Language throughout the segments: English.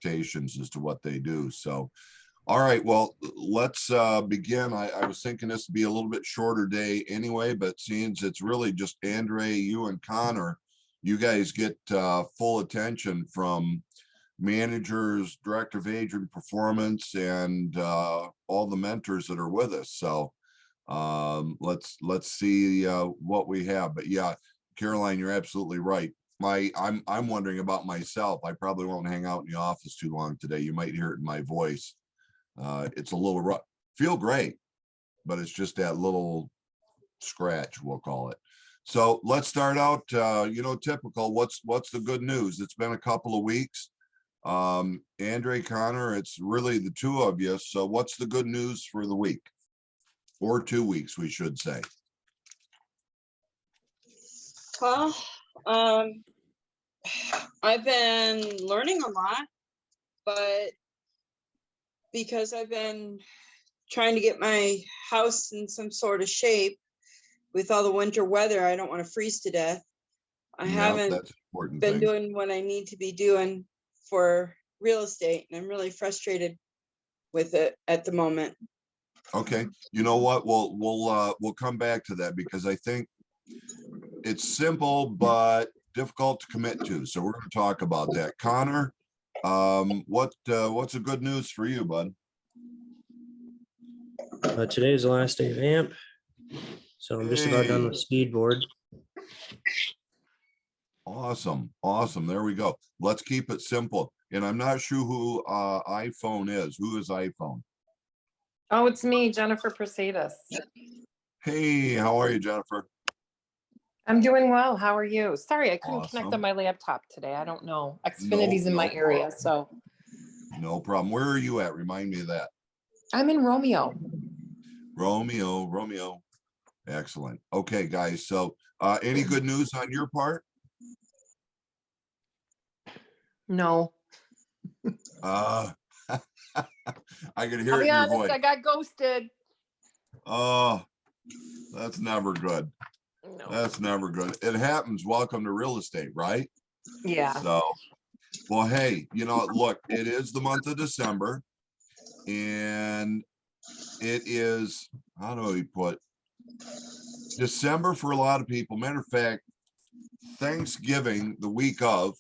expectations as to what they do. So, all right, well, let's begin. I was thinking this would be a little bit shorter day anyway, but since it's really just Andre, you and Connor, you guys get full attention from managers, director of agent performance, and all the mentors that are with us. So let's see what we have. But yeah, Caroline, you're absolutely right. I'm wondering about myself. I probably won't hang out in the office too long today. You might hear it in my voice. It's a little rough. Feel great, but it's just that little scratch, we'll call it. So let's start out, typical. What's the good news? It's been a couple of weeks. Andre, Connor, it's really the two of you. So what's the good news for the week? Or 2 weeks, we should say. Well, I've been learning a lot, but because I've been trying to get my house in some sort of shape with all the winter weather, I don't want to freeze to death. I haven't been doing what I need to be doing for real estate, and I'm really frustrated with it at the moment. Okay, you know what? We'll come back to that because I think it's simple but difficult to commit to. So we're going to talk about that. Connor, what's the good news for you, bud? Today's the last day of AMP, so I'm just about done with speed board. Awesome. There we go. Let's keep it simple. And I'm not sure who iPhone is. Who is iPhone? Oh, it's me, Jennifer Persidas. Hey, how are you, Jennifer? I'm doing well. How are you? Sorry, I couldn't connect on my laptop today. I don't know. Xfinity's in my area, so. No problem. Where are you at? Remind me of that. I'm in Romeo. Romeo. Excellent. Okay, guys. So any good news on your part? No. I can hear I'll it be in your honest, voice. I got ghosted. Oh, that's never good. No. That's never good. It happens. Welcome to real estate, right? Yeah. So, well, hey, look, it is the month of December, and it is, how do we put December for a lot of people. Matter of fact, Thanksgiving, the week of,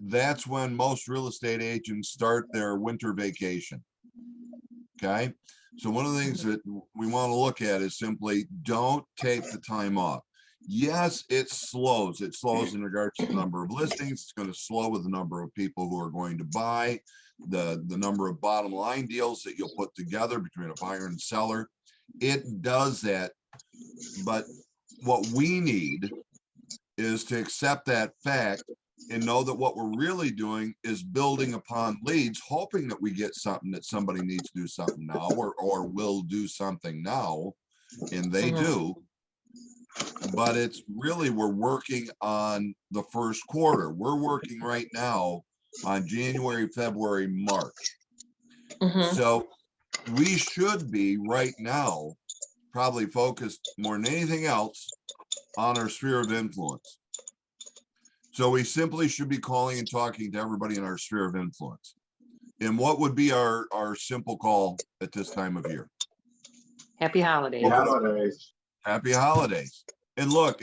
that's when most real estate agents start their winter vacation. Okay. So one of the things that we want to look at is simply don't take the time off. Yes, it slows. It slows in regards to the number of listings. It's going to slow with the number of people who are going to buy, the number of bottom line deals that you'll put together between a buyer and seller. It does that. But what we need is to accept that fact and know that what we're really doing is building upon leads, hoping that we get something that somebody needs to do something now or will do something now, and they do. But it's really, we're working on the first quarter. We're working right now on January, February, March. So we should be right now probably focused more than anything else on our sphere of influence. So we simply should be calling and talking to everybody in our sphere of influence. And what would be our simple call at this time of year? Happy holidays. Happy holidays. And look,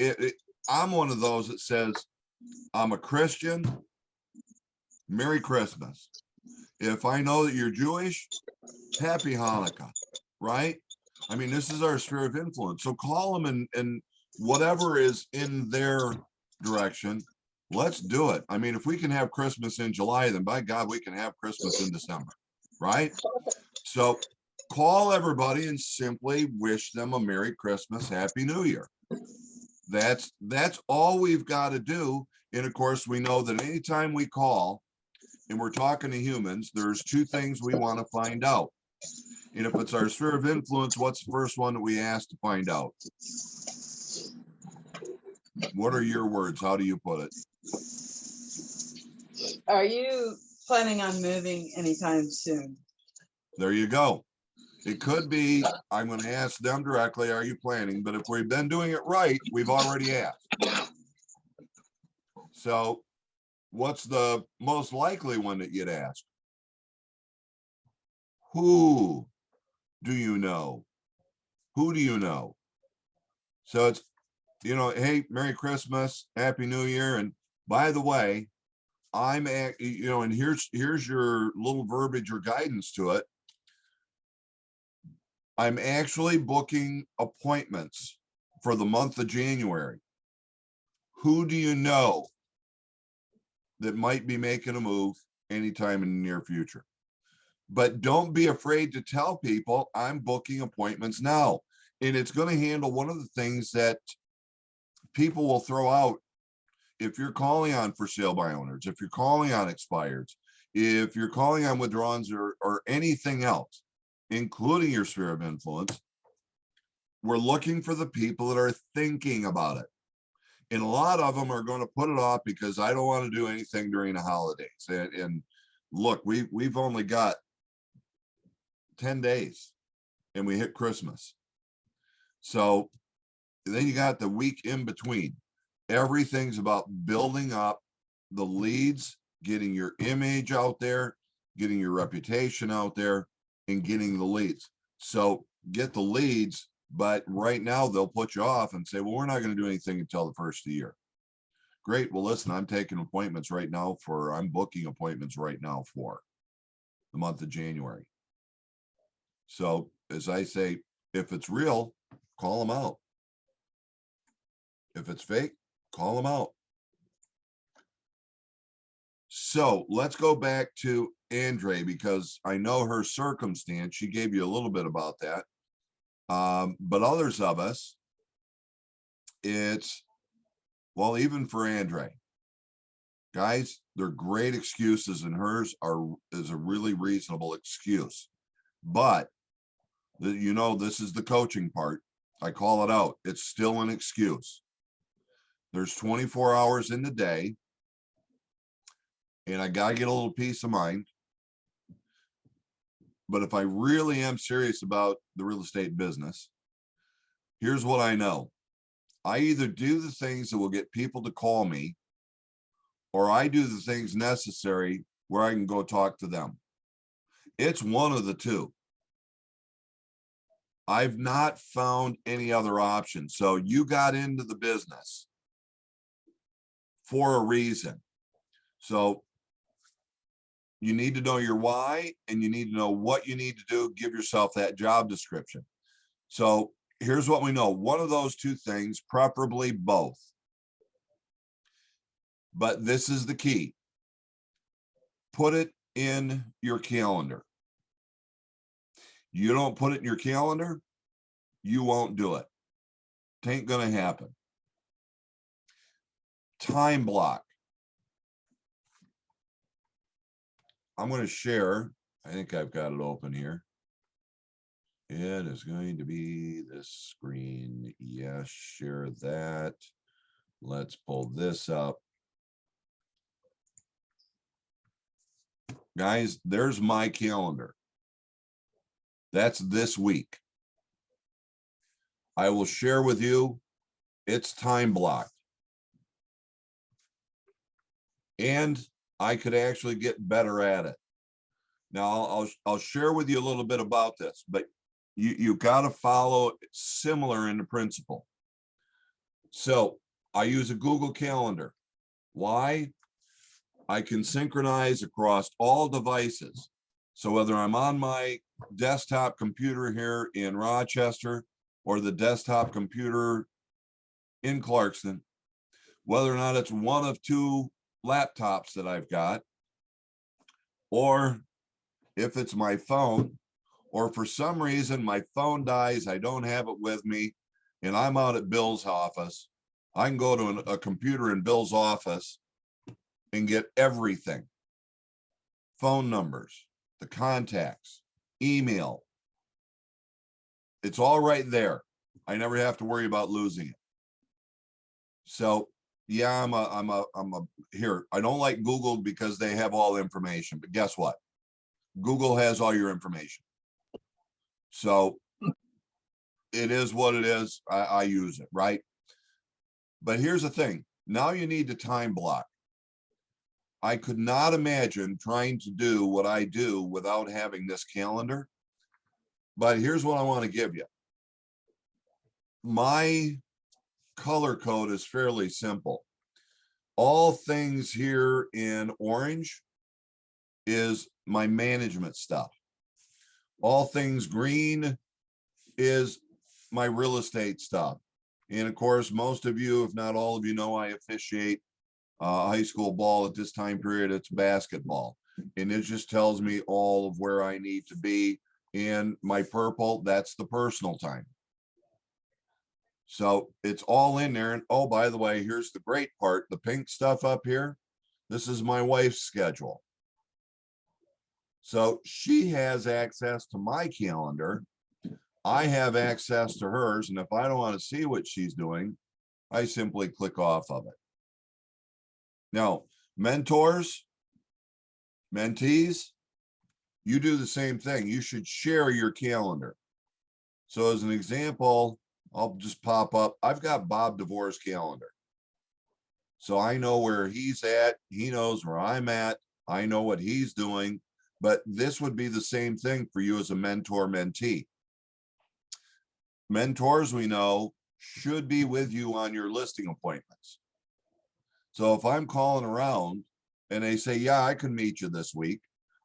I'm one of those that says, I'm a Christian, Merry Christmas. If I know that you're Jewish, Happy Hanukkah, right? I mean, this is our sphere of influence. So call them and whatever is in their direction, let's do it. I mean, if we can have Christmas in July, then by God, we can have Christmas in December, right? So call everybody and simply wish them a Merry Christmas, Happy New Year. That's all we've got to do. And of course, we know that anytime we call and we're talking to humans, there's two things we want to find out. And if it's our sphere of influence, what's the first one that we ask to find out? What are your words? How do you put it? Are you planning on moving anytime soon? There you go. It could be, I'm going to ask them directly, are you planning? But if we've been doing it right, we've already asked. So what's the most likely one that you'd ask? Who do you know? Who do you know? So it's, hey, Merry Christmas, Happy New Year. And by the way, I'm at, and here's your little verbiage or guidance to it. I'm actually booking appointments for the month of January. Who do you know that might be making a move anytime in the near future? But don't be afraid to tell people I'm booking appointments now. And it's going to handle one of the things that people will throw out if you're calling on for sale by owners, if you're calling on expireds, if you're calling on withdrawals or anything else, including your sphere of influence. We're looking for the people that are thinking about it. And a lot of them are going to put it off because I don't want to do anything during the holidays. And look, we've only got 10 days and we hit Christmas. So then you got the week in between. Everything's about building up the leads, getting your image out there, getting your reputation out there, and getting the leads. So get the leads, but right now they'll put you off and say, well, we're not going to do anything until the first of the year. Great. Well, listen, I'm booking appointments right now for the month of January. So as I say, if it's real, call them out. If it's fake, call them out. So let's go back to Andre, because I know her circumstance. She gave you a little bit about that. But others of us, it's, well, even for Andre, guys, they're great excuses, and hers is a really reasonable excuse. But this is the coaching part. I call it out. It's still an excuse. There's 24 hours in the day, and I got to get a little peace of mind. But if I really am serious about the real estate business, here's what I know. I either do the things that will get people to call me, or I do the things necessary where I can go talk to them. It's one of the two. I've not found any other option. So you got into the business for a reason. So you need to know your why, and you need to know what you need to do. Give yourself that job description. So here's what we know. One of those two things, preferably both. But this is the key. Put it in your calendar. You don't put it in your calendar, you won't do it. It ain't going to happen. Time block. I'm going to share. I think I've got it open here. It is going to be this screen. Yes, share that. Let's pull this up. Guys, there's my calendar. That's this week. I will share with you. It's time blocked. And I could actually get better at it. Now I'll share with you a little bit about this, but you got to follow similar in the principle. So I use a Google Calendar. Why? I can synchronize across all devices. So whether I'm on my desktop computer here in Rochester or the desktop computer in Clarkston, whether or not it's one of two laptops that I've got, or if it's my phone, or for some reason my phone dies, I don't have it with me, and I'm out at Bill's office, I can go to a computer in Bill's office and get everything. Phone numbers, the contacts, email. It's all right there. I never have to worry about losing it. So yeah, here. I don't like Google because they have all the information, but guess what? Google has all your information. So it is what it is. I use it, right? But here's the thing. Now you need to time block. I could not imagine trying to do what I do without having this calendar. But here's what I want to give you. My color code is fairly simple. All things here in orange is my management stuff. All things green is my real estate stuff. And of course, most of you, if not all of you, know I officiate high school ball at this time period. It's basketball. And it just tells me all of where I need to be. And my purple, that's the personal time. So it's all in there. And oh, by the way, here's the great part. The pink stuff up here, this is my wife's schedule. So she has access to my calendar. I have access to hers. And if I don't want to see what she's doing, I simply click off of it. Now, mentors, mentees, you do the same thing. You should share your calendar. So as an example, I'll just pop up. I've got Bob DeVore's calendar. So I know where he's at. He knows where I'm at. I know what he's doing. But this would be the same thing for you as a mentor mentee. Mentors, we know, should be with you on your listing appointments. So if I'm calling around and they say, yeah, I can meet you this week,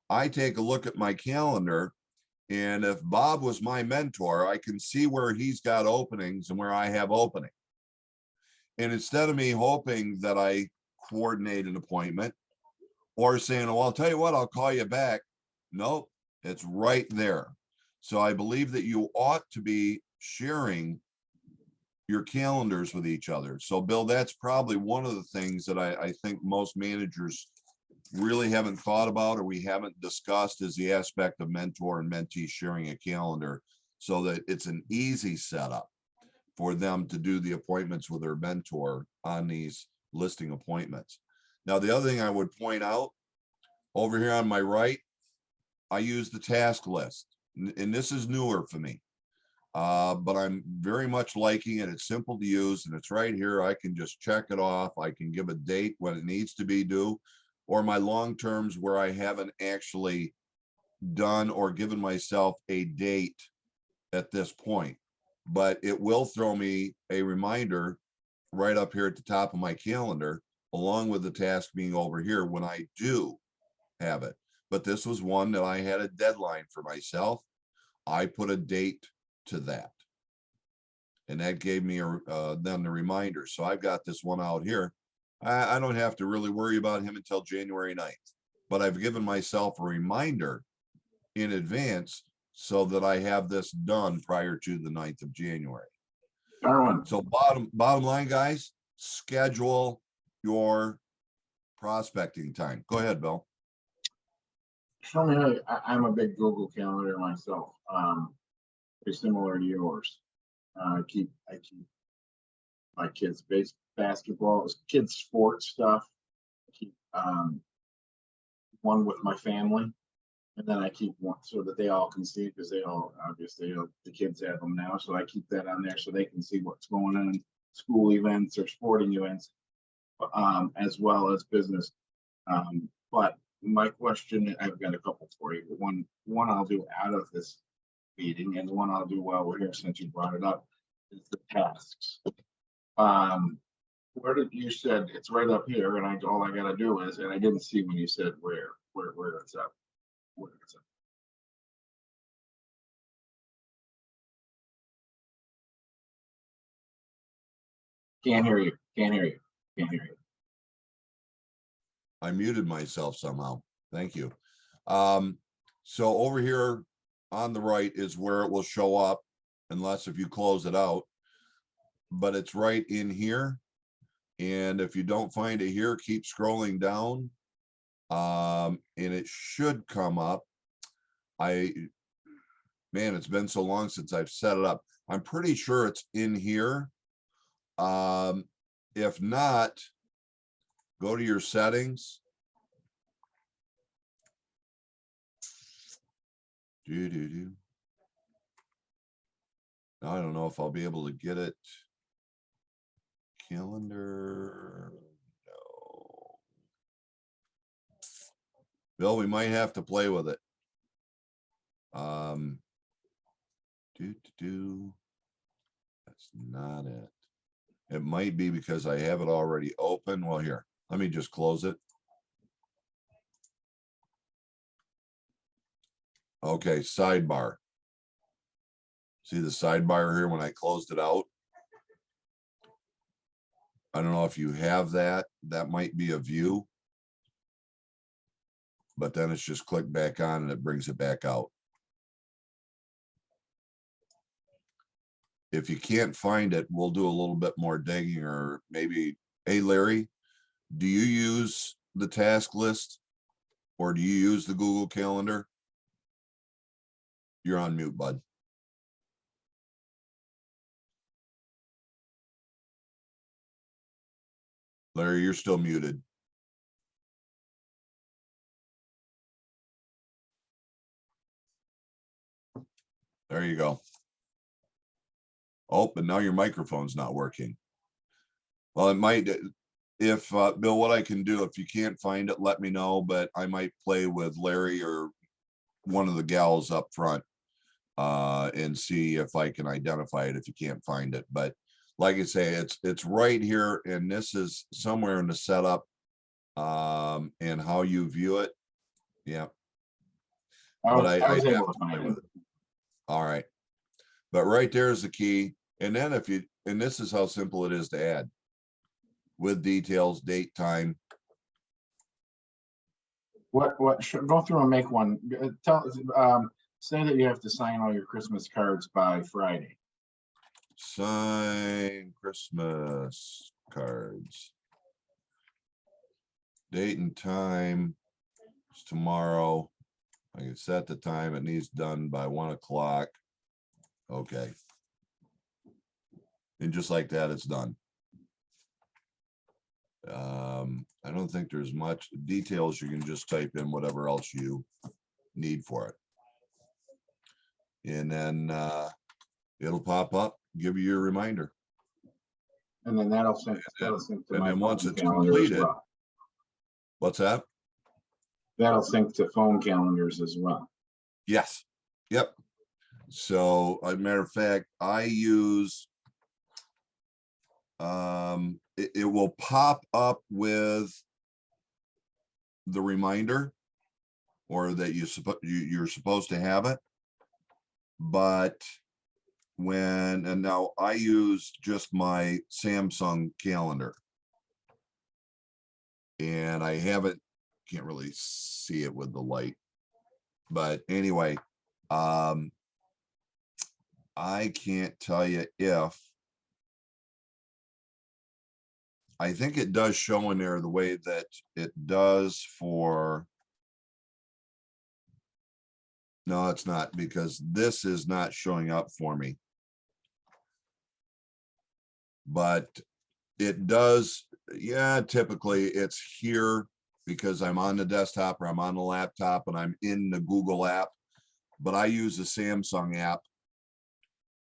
I take a look at my calendar. And if Bob was my mentor, I can see where he's got openings and where I have opening. And instead of me hoping that I coordinate an appointment or saying, well, I'll tell you what, I'll call you back. Nope, it's right there. So I believe that you ought to be sharing your calendars with each other. So Bill, that's probably one of the things that I think most managers really haven't thought about, or we haven't discussed, is the aspect of mentor and mentee sharing a calendar so that it's an easy setup for them to do the appointments with their mentor on these listing appointments. Now, the other thing I would point out over here on my right, I use the task list, and this is newer for me, but I'm very much liking it. It's simple to use, and it's right here. I can just check it off. I can give a date when it needs to be due, or my long terms where I haven't actually done or given myself a date at this point. But it will throw me a reminder right up here at the top of my calendar, along with the task being over here when I do have it. But this was one that I had a deadline for myself. I put a date to that, and that gave me then the reminder. So I've got this one out here. I don't have to really worry about him until January 9th, but I've given myself a reminder in advance so that I have this done prior to the 9th of January. Darwin, So bottom line, guys, schedule your prospecting time. Go ahead, Bill. show me how I'm a big Google Calendar myself. Very similar to yours. I keep my kids' basketball, kids' sports stuff. I keep one with my family, and then I keep one so that they all can see, because they all obviously the kids have them now. So I keep that on there so they can see what's going on in school events or sporting events, as well as business. But my question, I've got a couple for you. One I'll do out of this meeting, and one I'll do while we're here, since you brought it up, is the tasks. Where did you said it's right up here, and all I gotta do is, and I didn't see when you said where it's up. Where it's up. Can't hear you. Can't hear you. Can't hear you. I muted myself somehow. Thank you. So over here on the right is where it will show up, unless if you close it out, but it's right in here. And if you don't find it here, keep scrolling down, and it should come up. Man, it's been so long since I've set it up. I'm pretty sure it's in here. If not, go to your settings. I don't know if I'll be able to get it. Calendar. No. Bill, we might have to play with it. That's not it. It might be because I have it already open. Well, here, let me just close it. Okay, sidebar. See the sidebar here when I closed it out? I don't know if you have that. That might be a view. But then it's just click back on and it brings it back out. If you can't find it, we'll do a little bit more digging, or maybe, hey, Larry, do you use the task list or do you use the Google Calendar? You're on mute, bud. Larry, you're still muted. There you go. Oh, but now your microphone's not working. Well, it might, if, Bill, what I can do, if you can't find it, let me know, but I might play with Larry or one of the gals up front and see if I can identify it if you can't find it. But like I say, it's right here, and this is somewhere in the setup and how you view it. Yeah. But I was have able to to play find with it. it. All right. But right there is the key. And then if you, and this is how simple it is to add with details, date, time. What should go through and make one? Say that you have to sign all your Christmas cards by Friday. Sign Christmas cards. Date and time is tomorrow. I can set the time. It needs done by 1 o'clock. Okay. And just like that, it's done. I don't think there's much details. You can just type in whatever else you need for it. And then it'll pop up, give you your reminder. And then that'll sync to And my then once phone it's calendar as completed, well. what's that? That'll sync to phone calendars as well. Yes. Yep. So, as a matter of fact, I use it will pop up with the reminder, or that you're supposed to have it. But and now I use just my Samsung calendar, and I haven't, can't really see it with the light, but anyway, I can't tell you if, I think it does show in there the way that it does for, no, it's not, because this is not showing up for me. But it does, yeah, typically it's here because I'm on the desktop or I'm on the laptop and I'm in the Google app, but I use the Samsung app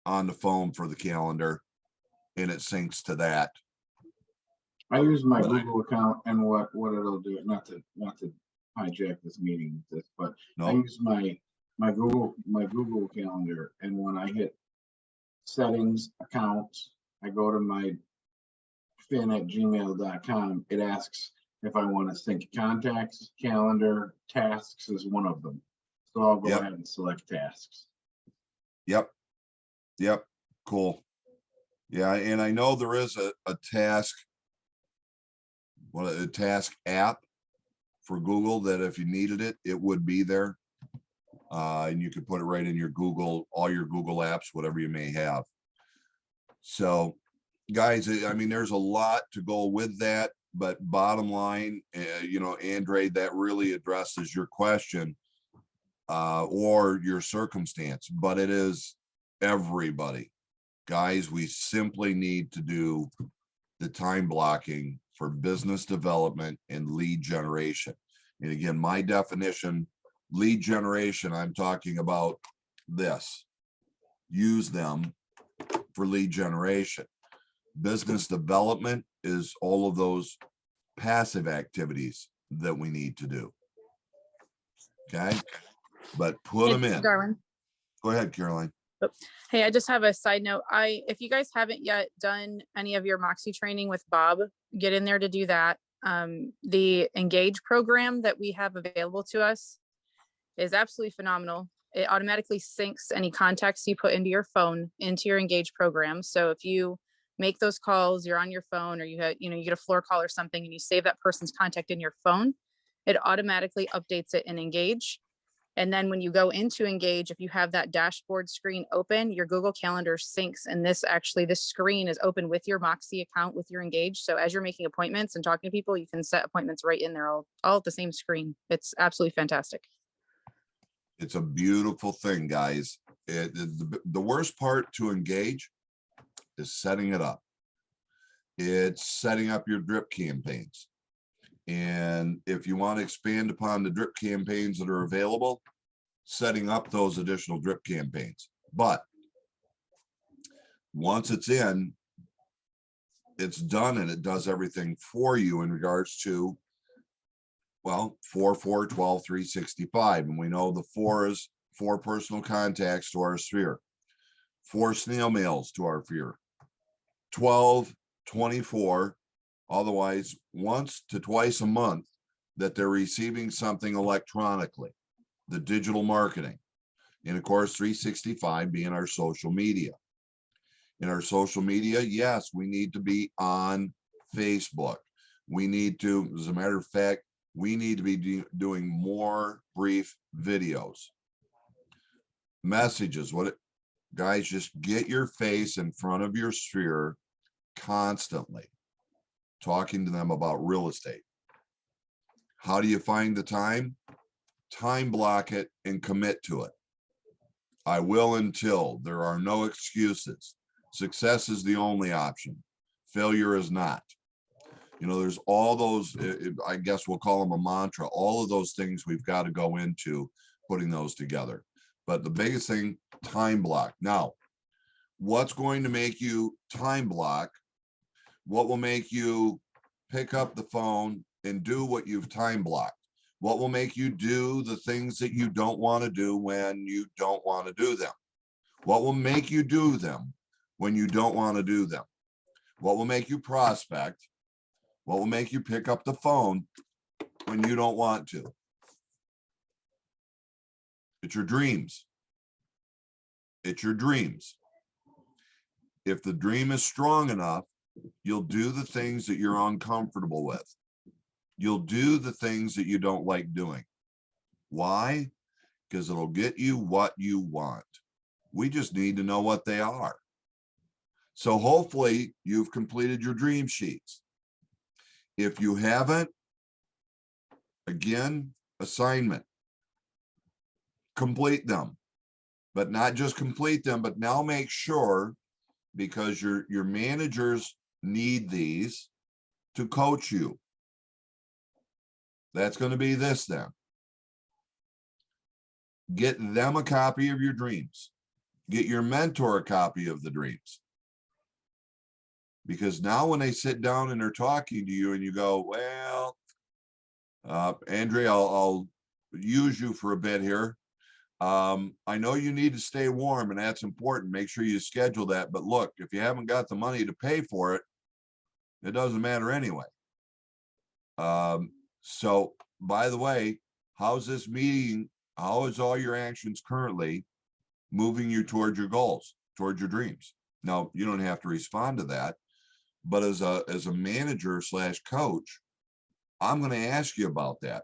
on the phone for the calendar, and it syncs to that. I use my Google account, and what it'll do, not to hijack this meeting with this, but I use my Google calendar, and when I hit settings, accounts, I go to my fin@gmail.com. It asks if I want to sync contacts, calendar, tasks is one of them. So I'll go ahead and select tasks. Yep. Cool. Yeah, and I know there is a task, a task app for Google that if you needed it, it would be there. And you could put it right in your Google, all your Google apps, whatever you may have. So guys, I mean, there's a lot to go with that, but bottom line, Andre, that really addresses your question or your circumstance, but it is everybody. Guys, we simply need to do the time blocking for business development and lead generation. And again, my definition, lead generation, I'm talking about this. Use them for lead generation. Business development is all of those passive activities that we need to do. Okay, but put them Hey, in. Darwin. Go ahead, Caroline. Hey, I just have a side note. If you guys haven't yet done any of your Moxie training with Bob, get in there to do that. The Engage program that we have available to us is absolutely phenomenal. It automatically syncs any contacts you put into your phone into your Engage program. So if you make those calls, you're on your phone, or you get a floor call or something, and you save that person's contact in your phone, it automatically updates it in Engage. And then when you go into Engage, if you have that dashboard screen open, your Google Calendar syncs. And this screen is open with your Moxie account with your Engage. So as you're making appointments and talking to people, you can set appointments right in there, all at the same screen. It's absolutely fantastic. It's a beautiful thing, guys. The worst part to Engage is setting it up. It's setting up your drip campaigns. And if you want to expand upon the drip campaigns that are available, setting up those additional drip campaigns. But once it's in, it's done, and it does everything for you in regards to, well, 4, 4, 12, 365. And we know the 4 is 4 personal contacts to our sphere, 4 snail mails to our sphere, 12, 24, otherwise once to twice a month that they're receiving something electronically, the digital marketing. And of course, 365 being our social media. In our social media, yes, we need to be on Facebook. We need to, as a matter of fact, we need to be doing more brief videos. Messages, guys, just get your face in front of your sphere constantly, talking to them about real estate. How do you find the time? Time block it and commit to it. I will until. There are no excuses. Success is the only option. Failure is not. There's all those, I guess we'll call them a mantra, all of those things we've got to go into putting those together. But the biggest thing, time block. Now, what's going to make you time block? What will make you pick up the phone and do what you've time blocked? What will make you do the things that you don't want to do when you don't want to do them? What will make you do them when you don't want to do them? What will make you prospect? What will make you pick up the phone when you don't want to? It's your dreams. It's your dreams. If the dream is strong enough, you'll do the things that you're uncomfortable with. You'll do the things that you don't like doing. Why? Because it'll get you what you want. We just need to know what they are. So hopefully you've completed your dream sheets. If you haven't, again, assignment. Complete them. But not just complete them, but now make sure, because your managers need these to coach you. That's going to be this then. Get them a copy of your dreams. Get your mentor a copy of the dreams. Because now when they sit down and they're talking to you and you go, well, Andrea, I'll use you for a bit here. I know you need to stay warm, and that's important. Make sure you schedule that. But look, if you haven't got the money to pay for it, it doesn't matter anyway. So by the way, how's this meeting? How is all your actions currently moving you toward your goals, toward your dreams? Now, you don't have to respond to that, but as a manager / coach, I'm going to ask you about that.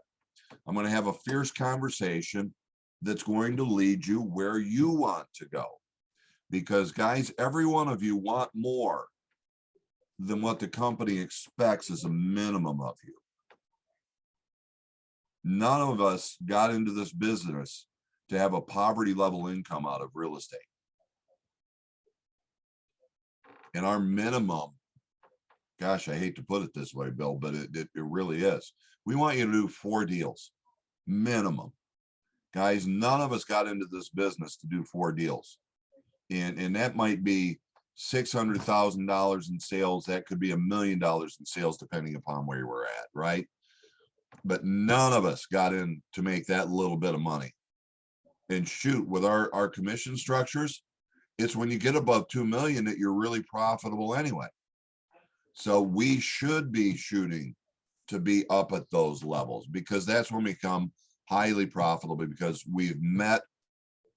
I'm going to have a fierce conversation that's going to lead you where you want to go. Because guys, every one of you want more than what the company expects as a minimum of you. None of us got into this business to have a poverty level income out of real estate. And our minimum, gosh, I hate to put it this way, Bill, but it really is. We want you to do 4 deals, minimum. Guys, none of us got into this business to do 4 deals. And that might be $600,000 in sales. That could be $1 million in sales, depending upon where we're at, right? but none of us got in to make that little bit of money. And shoot, with our commission structures, it's when you get above 2 million that you're really profitable anyway. So we should be shooting to be up at those levels, because that's when we become highly profitable, because we've met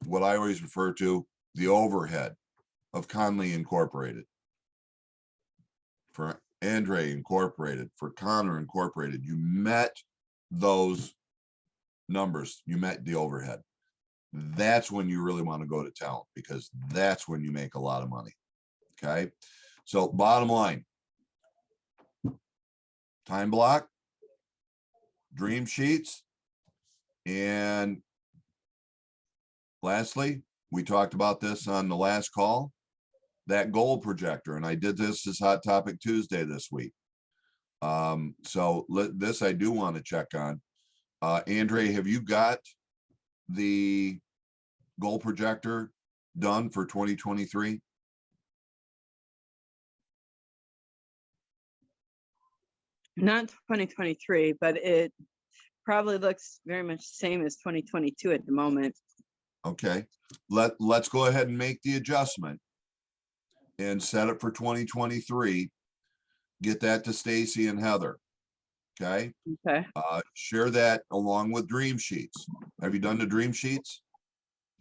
what I always refer to, the overhead of Conley Incorporated, for Andre Incorporated, for Connor Incorporated. You met those numbers, you met the overhead. That's when you really want to go to talent, because that's when you make a lot of money. Okay. So bottom line, time block, dream sheets, and lastly, we talked about this on the last call, that goal projector. And I did this as Hot Topic Tuesday this week. So this I do want to check on. Andre, have you got the goal projector done for 2023? Not 2023, but it probably looks very much the same as 2022 at the moment. Okay, let's go ahead and make the adjustment and set it for 2023. Get that to Stacy and Heather. Okay. Okay. Share that along with dream sheets. Have you done the dream sheets?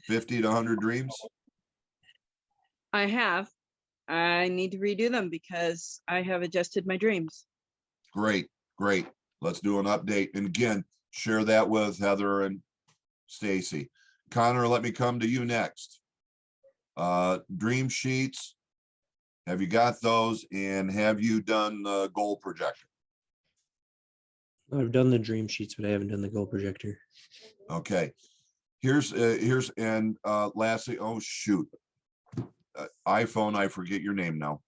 50 to 100 dreams? I have. I need to redo them because I have adjusted my dreams. Great, great. Let's do an update. And again, share that with Heather and Stacy. Connor, let me come to you next. Dream sheets. Have you got those? And have you done the goal projector? I've done the dream sheets, but I haven't done the goal projector. Okay. Here's and lastly, oh shoot. iPhone, I forget your name now.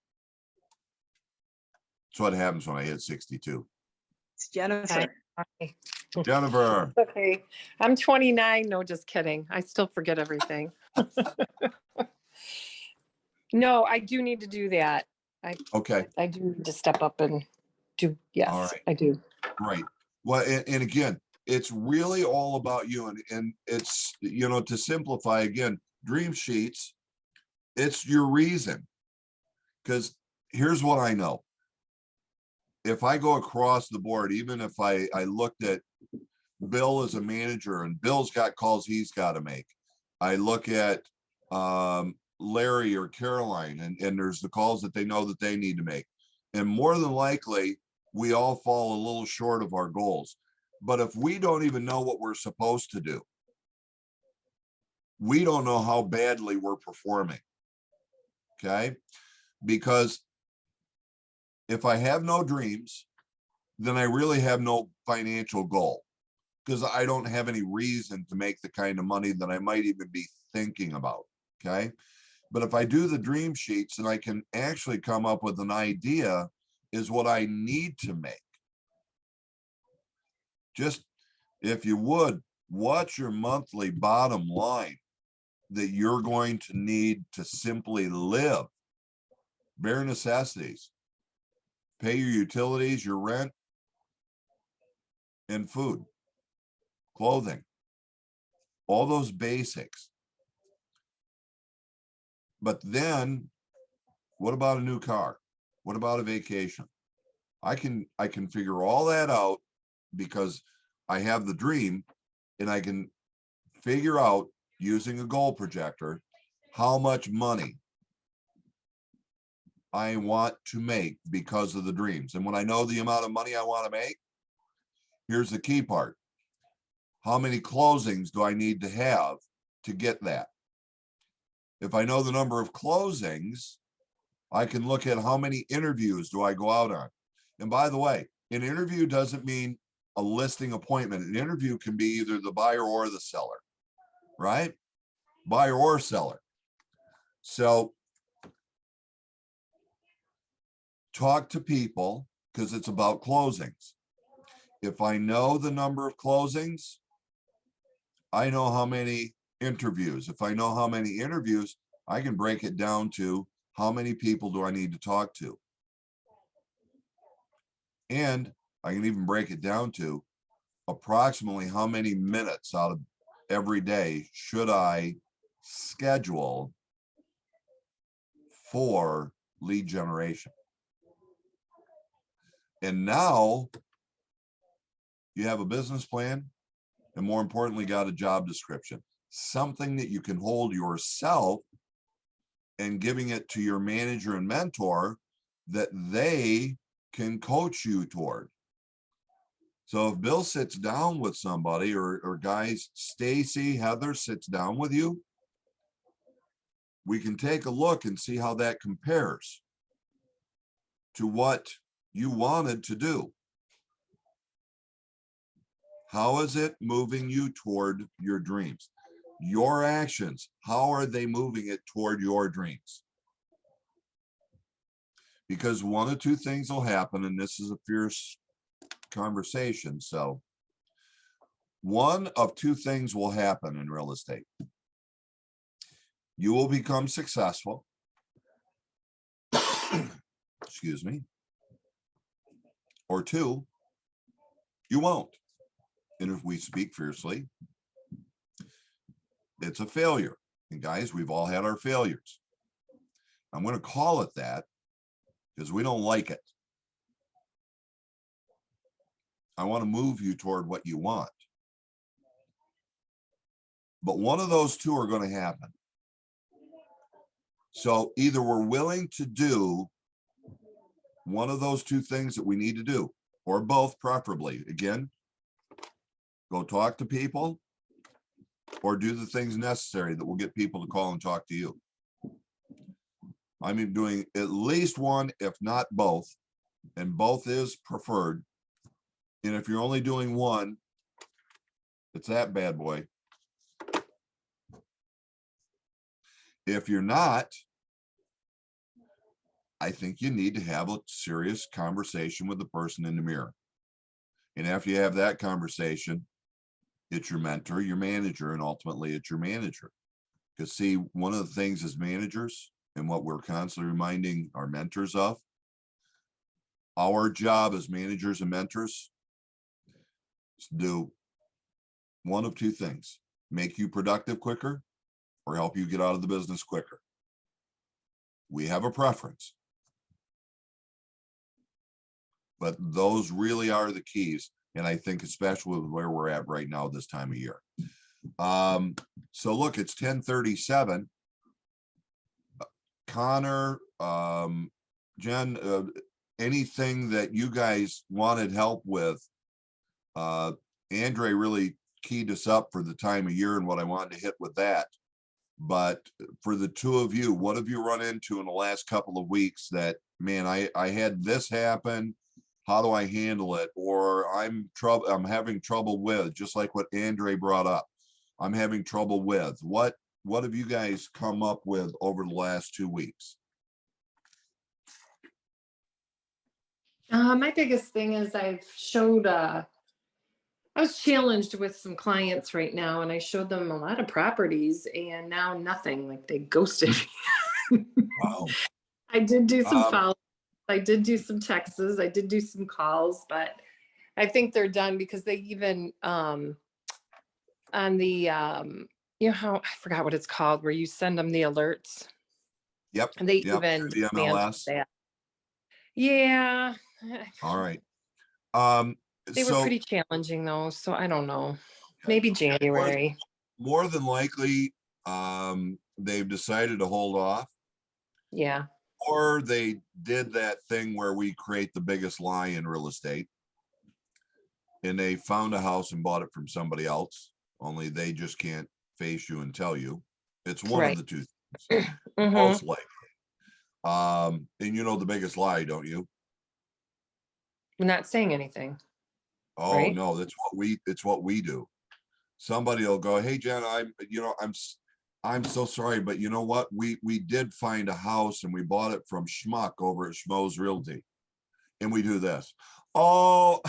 That's what happens when I hit 62. It's Jennifer. Hi. Jennifer. Okay, I'm 29. No, just kidding. I still forget everything. No, I do need to do that. Okay. I do need to step up and do. Yes, All right. I do. Great. Well, and again, it's really all about you. And it's, you know, to simplify again, dream sheets, it's your reason. Because here's what I know. If I go across the board, even if I looked at Bill as a manager and Bill's got calls he's got to make, I look at Larry or Caroline and there's the calls that they know that they need to make. And more than likely, we all fall a little short of our goals. But if we don't even know what we're supposed to do, we don't know how badly we're performing. Okay? Because if I have no dreams, then I really have no financial goal, because I don't have any reason to make the kind of money that I might even be thinking about. Okay. But if I do the dream sheets, and I can actually come up with an idea is what I need to make. Just, if you would, what's your monthly bottom line that you're going to need to simply live? Bare necessities. Pay your utilities, your rent, and food, clothing, all those basics. But then what about a new car? What about a vacation? I can figure all that out because I have the dream, and I can figure out using a goal projector how much money I want to make because of the dreams. And when I know the amount of money I want to make, here's the key part. How many closings do I need to have to get that? If I know the number of closings, I can look at how many interviews do I go out on. And by the way, an interview doesn't mean a listing appointment. An interview can be either the buyer or the seller, right? Buyer or seller. So talk to people, because it's about closings. If I know the number of closings, I know how many interviews. If I know how many interviews, I can break it down to how many people do I need to talk to. And I can even break it down to approximately how many minutes out of every day should I schedule for lead generation. And now you have a business plan, and more importantly, got a job description, something that you can hold yourself and giving it to your manager and mentor that they can coach you toward. So if Bill sits down with somebody, or guys, Stacy, Heather sits down with you, we can take a look and see how that compares to what you wanted to do. How is it moving you toward your dreams? Your actions, how are they moving it toward your dreams? Because one of two things will happen, and this is a fierce conversation. So one of two things will happen in real estate. You will become successful. Excuse me. Or two, you won't. And if we speak fiercely, it's a failure. And guys, we've all had our failures. I'm going to call it that because we don't like it. I want to move you toward what you want. But one of those two are going to happen. So either we're willing to do one of those two things that we need to do, or both, preferably. Again, go talk to people, or do the things necessary that will get people to call and talk to you. I mean, doing at least one, if not both, and both is preferred. And if you're only doing one, it's that bad boy. If you're not, I think you need to have a serious conversation with the person in the mirror. And after you have that conversation, it's your mentor, your manager, and ultimately it's your manager. Because see, one of the things as managers, and what we're constantly reminding our mentors of, our job as managers and mentors is to do one of two things: make you productive quicker, or help you get out of the business quicker. We have a preference, but those really are the keys. And I think especially with where we're at right now, this time of year. So look, it's 10:37. Connor, Jen, anything that you guys wanted help with? Andre really keyed us up for the time of year and what I wanted to hit with that. But for the two of you, what have you run into in the last couple of weeks that, man, I had this happen, how do I handle it? Or I'm having trouble with, just like what Andre brought up, I'm having trouble with. What have you guys come up with over the last 2 weeks? My biggest thing is I was challenged with some clients right now, and I showed them a lot of properties, and now nothing, like they ghosted me. Wow. I did do some follow. I did do some texts. I did do some calls, but I think they're done because they even on the how I forgot what it's called, where you send them the alerts. Yep. And they Yep. even The MLS. that. Yeah. All right. They were pretty challenging though, so I don't know. Maybe January. More than likely, they've decided to hold off. Yeah. Or they did that thing where we create the biggest lie in real estate, and they found a house and bought it from somebody else, only they just can't face you and tell you. It's one of the two things, most likely. And you know the biggest lie, don't you? I'm not saying anything. Oh, right? No, it's what we do. Somebody will go, hey Jen, I'm so sorry, but you know what? We did find a house and we bought it from Schmuck over at Schmo's Realty. And we do this. Oh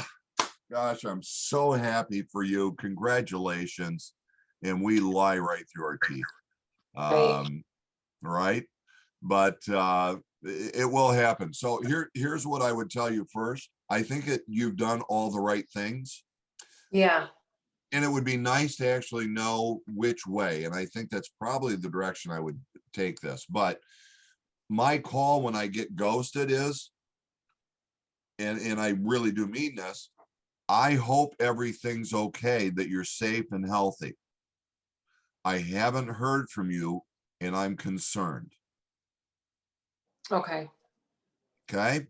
gosh, I'm so happy for you. Congratulations. And we lie right through our teeth. Right. But it will happen. So here's what I would tell you first. I think you've done all the right things. Yeah. And it would be nice to actually know which way. And I think that's probably the direction I would take this. But my call when I get ghosted is, and I really do mean this, I hope everything's okay, that you're safe and healthy. I haven't heard from you and I'm concerned. Okay. Okay.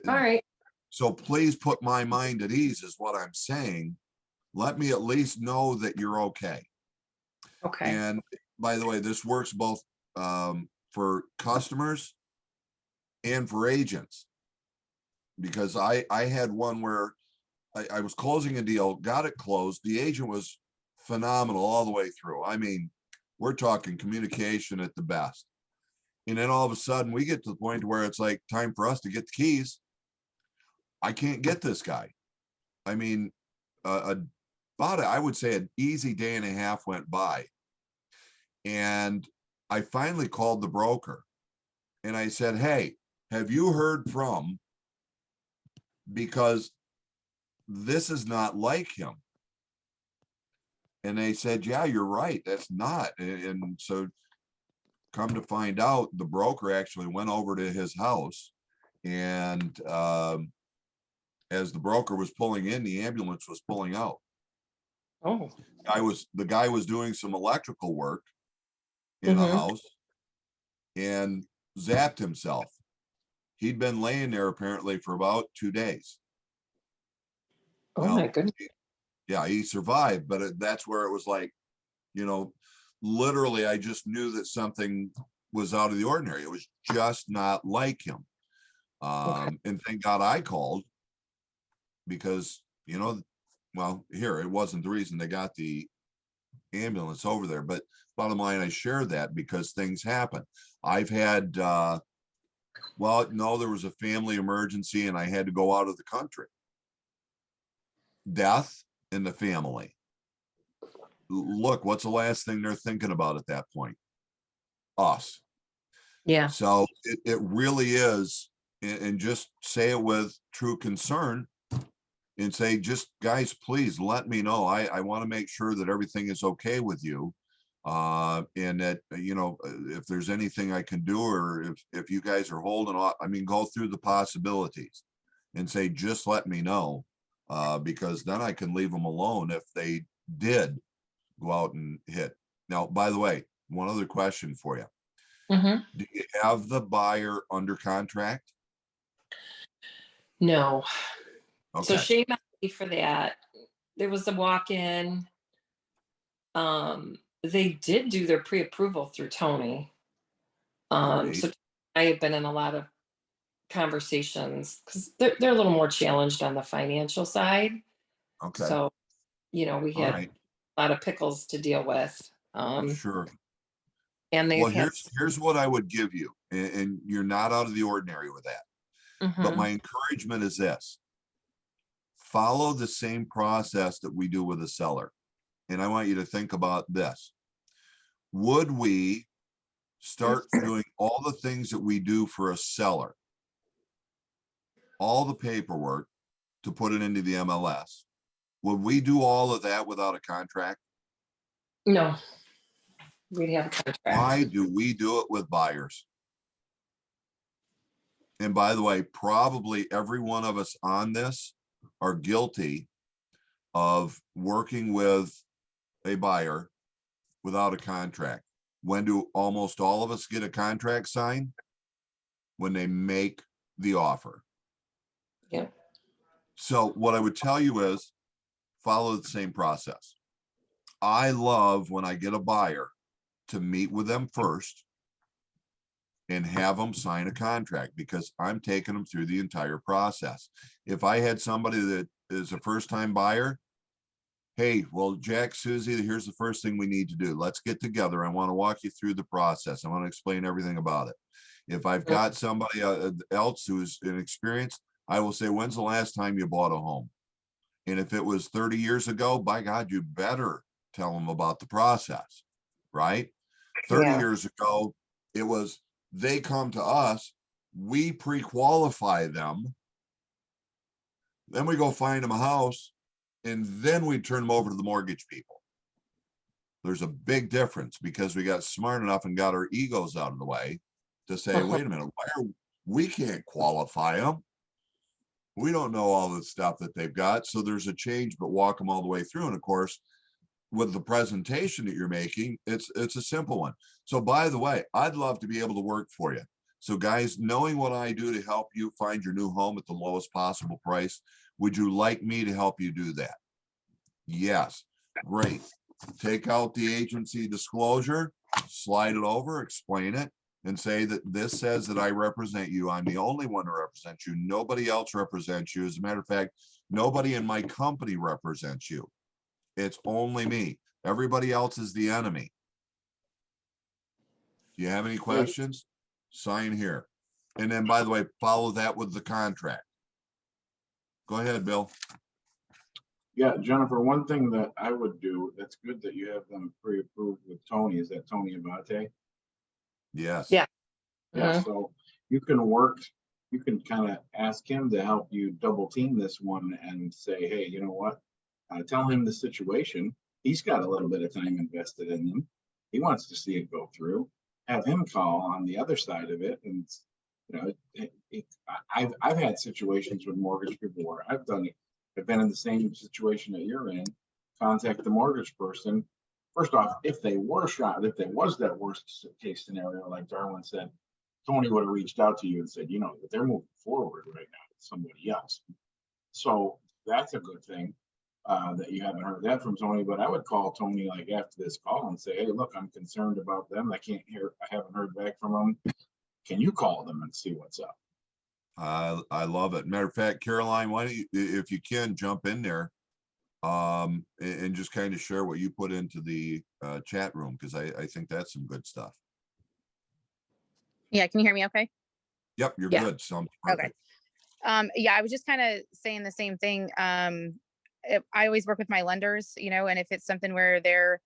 All right. So please put my mind at ease is what I'm saying. Let me at least know that you're okay. Okay. And by the way, this works both for customers and for agents. Because I had one where I was closing a deal, got it closed. The agent was phenomenal all the way through. I mean, we're talking communication at the best. And then all of a sudden we get to the point where it's like time for us to get the keys. I can't get this guy. I mean, about I would say an easy day and a half went by. And I finally called the broker and I said, hey, have you heard from, because this is not like him. And they said, yeah, you're right. That's not. And so come to find out, the broker actually went over to his house, and as the broker was pulling in, the ambulance was pulling out. Oh. The guy was doing some electrical work in a house and zapped himself. He'd been laying there apparently for about 2 days. Oh Well, my goodness. yeah, he survived, but that's where it was like, you know, literally, I just knew that something was out of the ordinary. It was just not like him. And thank God I called, because, you know, well, here, it wasn't the reason they got the ambulance over there, but bottom line, I share that because things happen. I've had, well, no, there was a family emergency and I had to go out of the country. Death in the family. Look, what's the last thing they're thinking about at that point? Us. Yeah. So it really is, and just say it with true concern and say, just guys, please let me know. I want to make sure that everything is okay with you. And that, you know, if there's anything I can do, or if you guys are holding off, I mean, go through the possibilities and say, just let me know. Because then I can leave them alone if they did go out and hit. Now, by the way, one other question for you. Do you have the buyer under contract? No. So Okay. shame on me for that. There was a walk-in. They did do their pre-approval through Tony. Great. So I have been in a lot of conversations because they're a little more challenged on the financial side. Okay. So, you know, we All had right. a lot of pickles to deal with. Sure. And they Well, had here's what I would give you, and you're not out of the ordinary with that. But my encouragement is this: follow the same process that we do with a seller. And I want you to think about this. Would we start doing all the things that we do for a seller, all the paperwork to put it into the MLS? Would we do all of that without a contract? no, we'd have a contract. Why do we do it with buyers? And by the way, probably every one of us on this are guilty of working with a buyer without a contract. When do almost all of us get a contract signed? When they make the offer. Yeah. So what I would tell you is follow the same process. I love when I get a buyer to meet with them first and have them sign a contract, because I'm taking them through the entire process. If I had somebody that is a first-time buyer, hey, well, Jack, Susie, here's the first thing we need to do. Let's get together. I want to walk you through the process. I want to explain everything about it. If I've got somebody else who's inexperienced, I will say, when's the last time you bought a home? And if it was 30 years ago, by God, you better tell them about the process, right? 30 years ago, it was, they come to us, we pre-qualify them, then we go find them a house, and then we turn them over to the mortgage people. There's a big difference because we got smart enough and got our egos out of the way to say, wait a minute, we can't qualify them. We don't know all the stuff that they've got. So there's a change, but walk them all the way through. And of course, with the presentation that you're making, it's a simple one. So by the way, I'd love to be able to work for you. So guys, knowing what I do to help you find your new home at the lowest possible price, would you like me to help you do that? Yes. Great. Take out the agency disclosure, slide it over, explain it, and say that this says that I represent you. I'm the only one who represents you. Nobody else represents you. As a matter of fact, nobody in my company represents you. It's only me. Everybody else is the enemy. Do you have any questions? Sign here. And then, by the way, follow that with the contract. Go ahead, Bill. Yeah, Jennifer, one thing that I would do, that's good that you have them pre-approved with Tony, is that Tony Abate? Yes. Yeah. Yeah, so you can kind of ask him to help you double team this one and say, hey, you know what? Tell him the situation. He's got a little bit of time invested in them. He wants to see it go through. Have him call on the other side of it. And, you know, I've had situations with mortgage people where I've been in the same situation that you're in. Contact the mortgage person. First off, if there was that worst case scenario, like Darwin said, Tony would have reached out to you and said, you know, that they're moving forward right now with somebody else. So that's a good thing that you haven't heard that from Tony. But I would call Tony like after this call and say, hey, look, I'm concerned about them. I haven't heard back from them. Can you call them and see what's up? I love it. Matter of fact, Caroline, why don't you, if you can, jump in there and just kind of share what you put into the chat room, because I think that's some good stuff. Yeah, can you hear me okay? Yep, you're Yeah. good. Sounds Okay. perfect. Yeah, I was just kind of saying the same thing. I always work with my lenders, you know, and if it's something where they're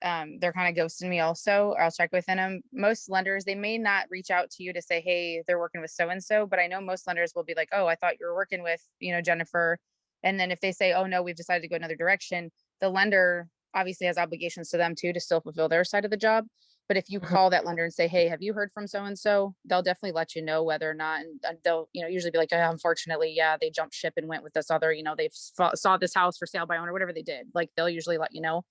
kind of ghosting me also, I'll check within them. Most lenders, they may not reach out to you to say, hey, they're working with so-and-so, but I know most lenders will be like, oh, I thought you were working with, you know, Jennifer. And then if they say, oh no, we've decided to go another direction, the lender obviously has obligations to them too, to still fulfill their side of the job. But if you call that lender and say, hey, have you heard from so-and-so? They'll definitely let you know whether or not, and they'll, you know, usually be like, oh, unfortunately, yeah, they jumped ship and went with this other, you know, they saw this house for sale by owner, whatever they did. Like they'll usually let you know.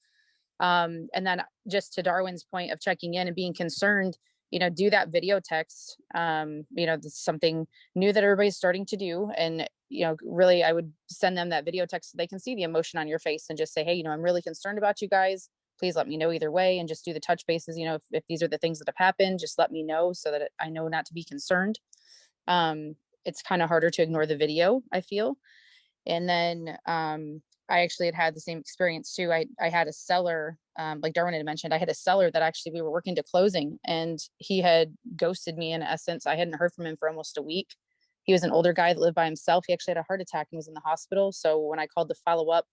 And then just to Darwin's point of checking in and being concerned, you know, do that video text. You know, this is something new that everybody's starting to do. And, you know, really, I would send them that video text so they can see the emotion on your face and just say, hey, you know, I'm really concerned about you guys. Please let me know either way, and just do the touch bases. You know, if these are the things that have happened, just let me know so that I know not to be concerned. It's kind of harder to ignore the video, I feel. And then I actually had the same experience too. I had a seller, like Darwin had mentioned, I had a seller that actually we were working to closing, and he had ghosted me in essence. I hadn't heard from him for almost a week. He was an older guy that lived by himself. He actually had a heart attack and was in the hospital. So when I called to follow up,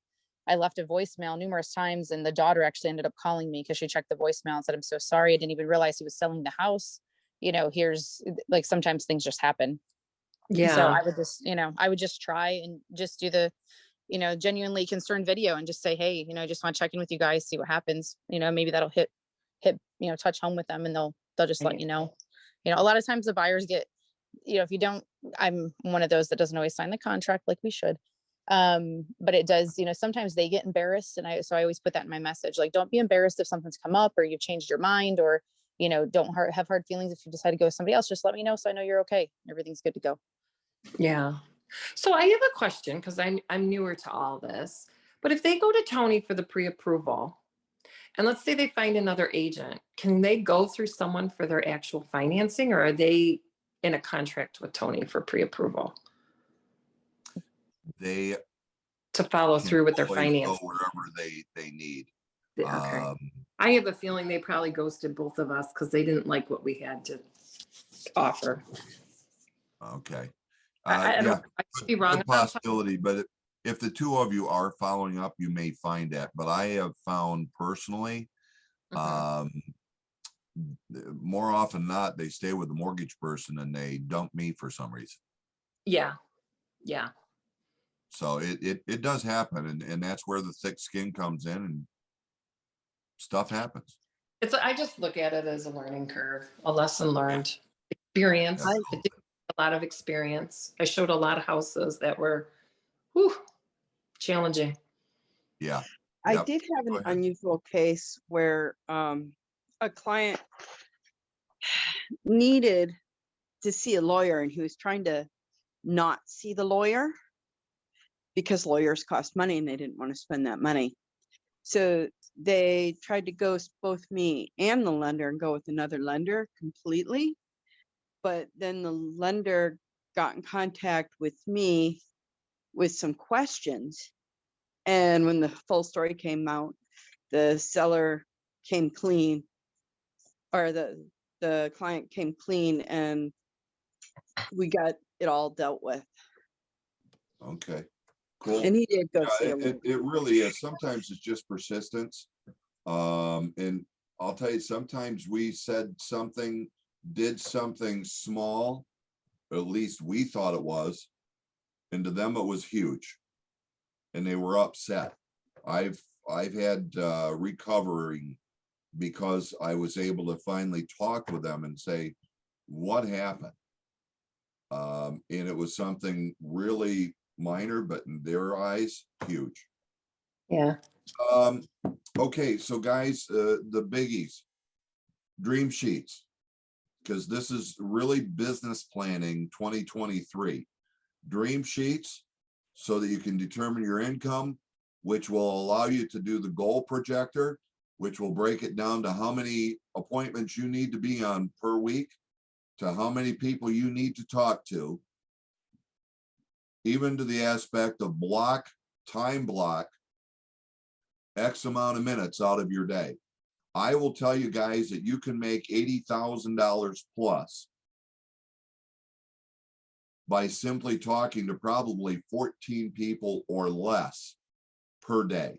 I left a voicemail numerous times, and the daughter actually ended up calling me because she checked the voicemail and said, I'm so sorry. I didn't even realize he was selling the house. You know, here's like, sometimes things just happen. Yeah. So I would just, you know, I would just try and just do the, you know, genuinely concerned video and just say, hey, you know, I just want to check in with you guys, see what happens. You know, maybe that'll hit, you know, touch home with them, and they'll just let you know. You know, a lot of times the buyers get, you know, if you don't, I'm one of those that doesn't always sign the contract like we should. But it does, you know, sometimes they get embarrassed. And so I always put that in my message, like, don't be embarrassed if something's come up or you've changed your mind, or, you know, don't have hard feelings if you decide to go with somebody else. Just let me know so I know you're okay. Everything's good to go. Yeah. So I have a question, because I'm newer to all this. But if they go to Tony for the pre-approval, and let's say they find another agent, can they go through someone for their actual financing, or are they in a contract with Tony for pre-approval They to follow can through with their always go financing? wherever they need. Okay. I have a feeling they probably ghosted both of us because they didn't like what we had to offer. Okay. I Yeah, could be wrong good about possibility, but if the two of you are following up, you may find that. But I have found personally, more often than not, they stay with the mortgage person and they dump me for some reason. Yeah. Yeah. So it does happen, and that's where the thick skin comes in and stuff happens. I just look at it as a learning curve, a lesson learned, experience. Yeah. It did a lot of experience. I showed a lot of houses that were, whew, challenging. Yeah. I Yep. did have Go an ahead. unusual case where a client needed to see a lawyer and he was trying to not see the lawyer because lawyers cost money and they didn't want to spend that money. So they tried to ghost both me and the lender and go with another lender completely. But then the lender got in contact with me with some questions. And when the full story came out, the seller came clean, or the client came clean, and we got it all dealt with. Okay. Cool. And he did go Yeah, see a lawyer. it really is. Sometimes it's just persistence. And I'll tell you, sometimes we said something, did something small, or at least we thought it was, and to them it was huge. And they were upset. I've had recovering because I was able to finally talk with them and say, what happened? And it was something really minor, but in their eyes, huge. Yeah. Okay, so guys, the biggies, dream sheets, because this is really business planning 2023. Dream sheets, so that you can determine your income, which will allow you to do the goal projector, which will break it down to how many appointments you need to be on per week, to how many people you need to talk to, even to the aspect of time block X amount of minutes out of your day. I will tell you guys that you can make $80,000 plus by simply talking to probably 14 people or less per day.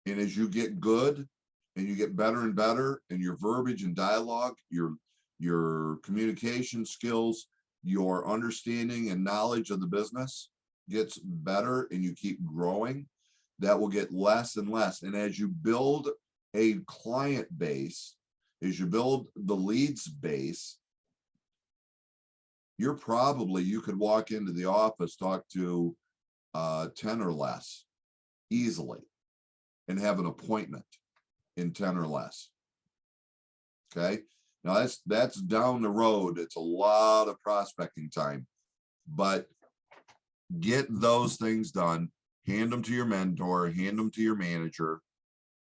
And as you get good and you get better and better in your verbiage and dialogue, your communication skills, your understanding and knowledge of the business gets better and you keep growing, that will get less and less. And as you build a client base, as you build the leads base, you could walk into the office, talk to 10 or less easily and have an appointment in 10 or less. Okay. Now that's down the road. It's a lot of prospecting time, but get those things done. Hand them to your mentor, hand them to your manager,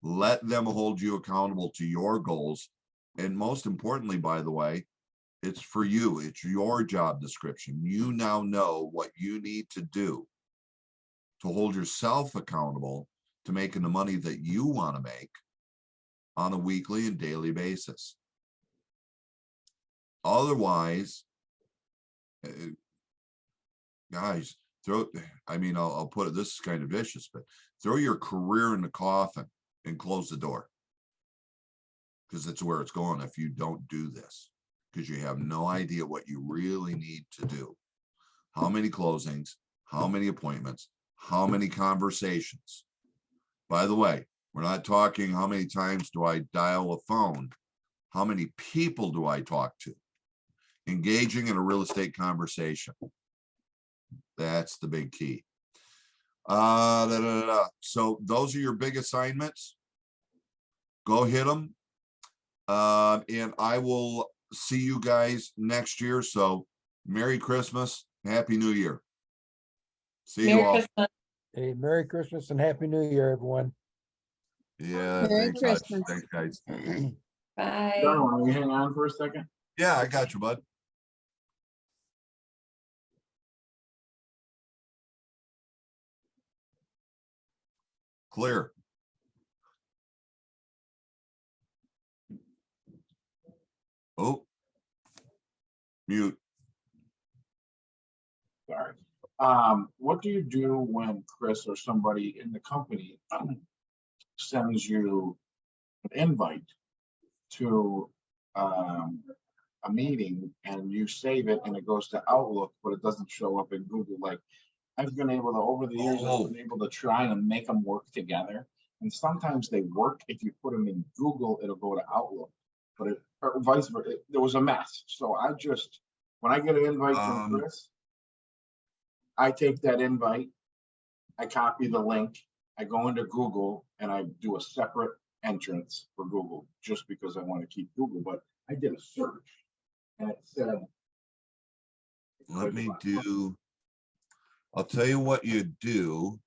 let them hold you accountable to your goals. And most importantly, by the way, it's for you. It's your job description. You now know what you need to do to hold yourself accountable to making the money that you want to make on a weekly and daily basis. Otherwise, guys, I'll put it, this is kind of vicious, but throw your career in the coffin and close the door, because that's where it's going if you don't do this, because you have no idea what you really need to do. How many closings, how many appointments, how many conversations. By the way, we're not talking how many times do I dial a phone, how many people do I talk to? Engaging in a real estate conversation. That's the big key. So those are your big assignments. Go hit them. And I will see you guys next year. So Merry Christmas, Happy New Year. See you all. Christmas. Hey, Merry Christmas and Happy New Year, everyone. Yeah, Merry thanks, Hutch. Christmas. Thanks, guys. Bye. Darwin, will you hang on for a second? Yeah, I got you, bud. Clear. Oh, mute. Sorry. What do you do when Chris or somebody in the company sends you an invite to a meeting and you save it and it goes to Outlook, but it doesn't show up in Google? Like, I've been able to, over the years, I've been able to try and make them work together. And sometimes they work. If you put them in Google, it'll go to Outlook, but or vice versa. There was a mess. So I just, when I get an invite from Chris, I take that invite, I copy the link, I go into Google and I do a separate entrance for Google just because I want to keep Google. But I did a search and it said, let me do, I'll tell you what you do.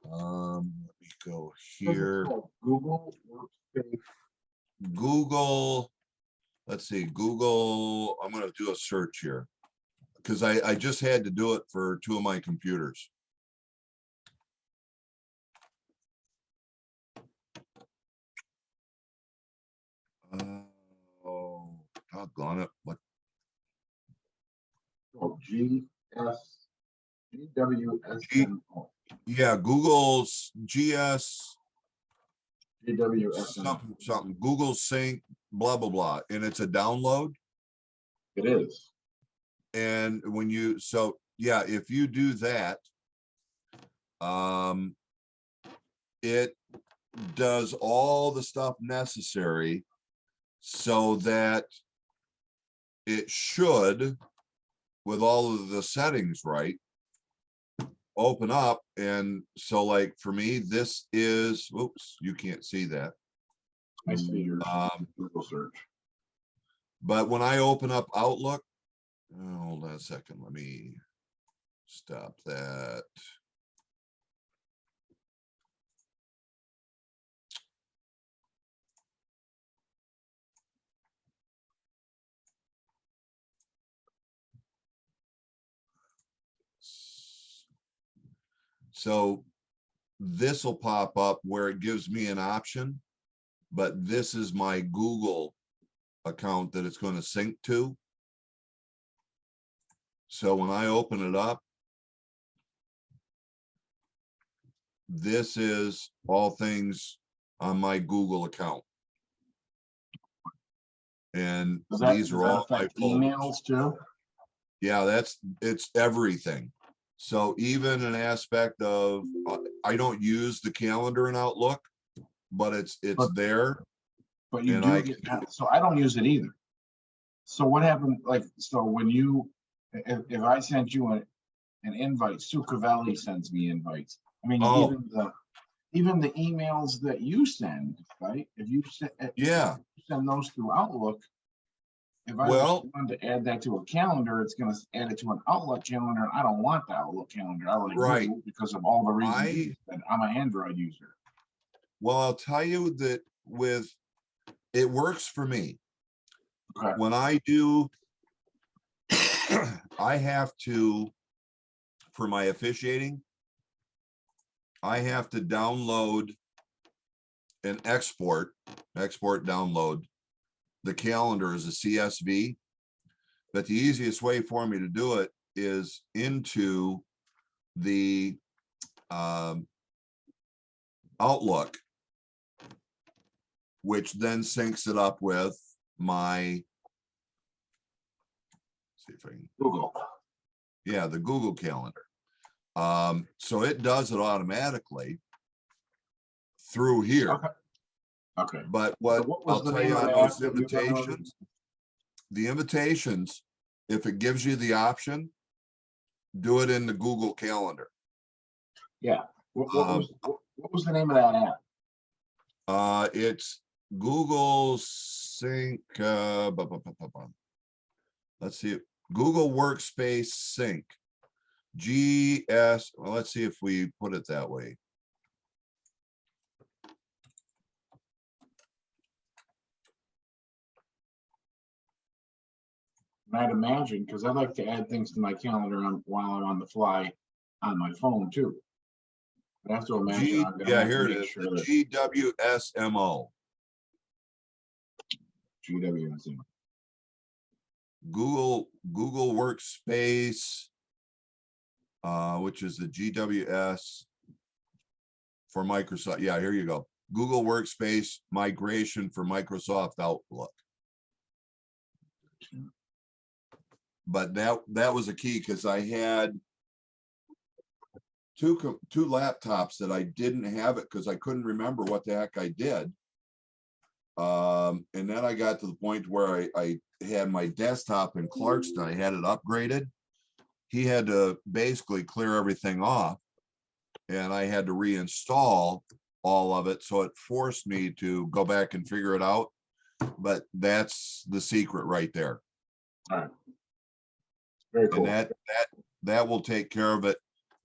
Let me go here. Google Workspace. Google, let's see, Google, I'm gonna do a search here. Because I just had to do it for 2 of my computers. Oh, doggone it. What? Oh, GWSMO. Yeah, Google's GS GWSMO. something, Google Sync, blah, blah, blah. And it's a download. It is. And when you, so yeah, if you do that, it does all the stuff necessary so that it should, with all of the settings right, open up. And so like for me, this is, oops, you can't see that. I see your Google search. But when I open up Outlook, hold on a second, let me stop that. So this will pop up where it gives me an option, but this is my Google account that it's going to sync to. So when I open it up, this is all things on my Google account. And these are all my emails too. Yeah, it's everything. So even an aspect of, I don't use the calendar in Outlook, but it's there. But you do get, so I don't use it either. So what happened, like, so when you, if I sent you an invite, Sue Cavelli sends me invites. I mean, even the emails that you send, right? If you send those through Outlook, if I wanted to add that to a calendar, it's going to add it to an Outlook calendar. And I don't want the Outlook calendar. I like Google because of all the reasons that I'm an Android user. Well, I'll tell you that it works for me. Okay. When I do, I have to, for my officiating, I have to download and export download the calendar as a CSV, but the easiest way for me to do it is into the Outlook, which then syncs it up with my, see if I can, Google. Yeah, the Google Calendar. So it does it automatically through here. Okay. But what I'll tell you on those invitations, the invitations, if it gives you the option, do it in the Google Calendar. Yeah. What was the name of that app? It's Google Sync. Let's see. Google Workspace Sync. GS. Well, let's see if we put it that way. I'd imagine, because I like to add things to my calendar while I'm on the fly on my phone too. I have to imagine. Here it is. GWSMO. GWSMO. Google Workspace, which is the GWS for Microsoft. Yeah, here you go. Google Workspace migration for Microsoft Outlook. But that was a key because I had two laptops that I didn't have it because I couldn't remember what the heck I did. And then I got to the point where I had my desktop in Clarkston. I had it upgraded. He had to basically clear everything off, and I had to reinstall all of it. So it forced me to go back and figure it out. But that's the secret right there. All right. Very cool. And that will take care of it.